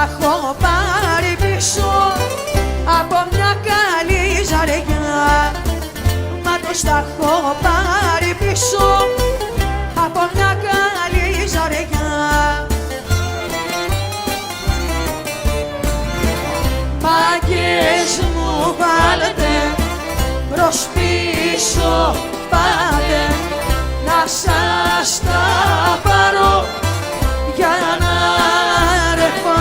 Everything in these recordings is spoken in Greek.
τα έχω πάρει πίσω από μια καλή ζαριά. Μα τους τα έχω πάρει πίσω από μια καλή ζαριά. Μάγκες μου βάλτε προς πίσω, πάτε να σας τα πάρω για να ρεφάρω.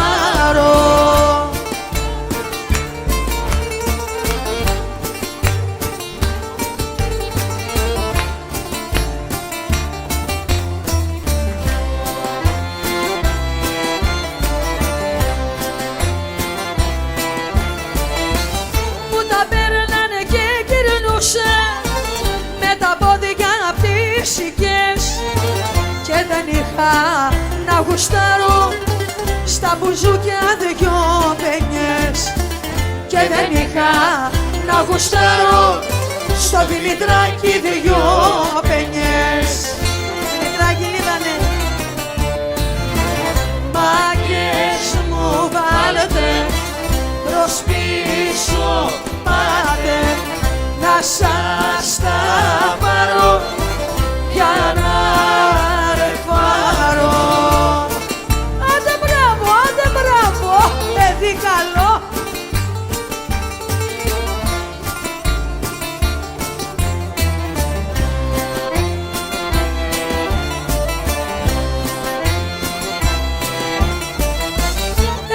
Μου τα παίρνανε και γυρνούσα με τα πόδια φυσικές και δεν είχα να γουστάρω στα μπουζούκια δυο παινιές. Και δεν είχα να γουστάρω στο Δημητράκι δυο παινιές. Δημητράκι λίδανε. Μάγκες μου βάλετε προς πίσω, πάτε να σας τα πάρω για να ρεφάρω. Άντε μπράβο, παιδί καλό.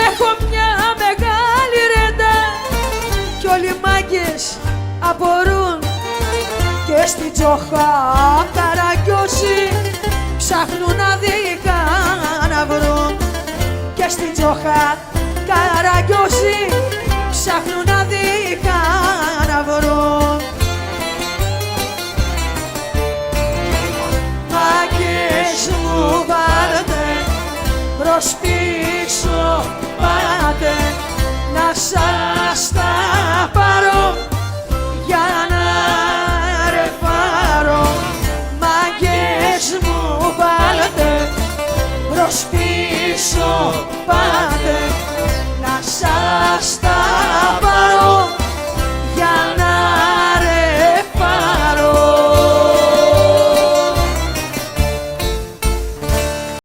Έχω μια μεγάλη ρέντα κι όλοι οι μάγκες απορούν και στην Τζοχά Καραγκιόζη ψάχνουν αδικά να βρουν. Και στην Τζοχά Καραγκιόζη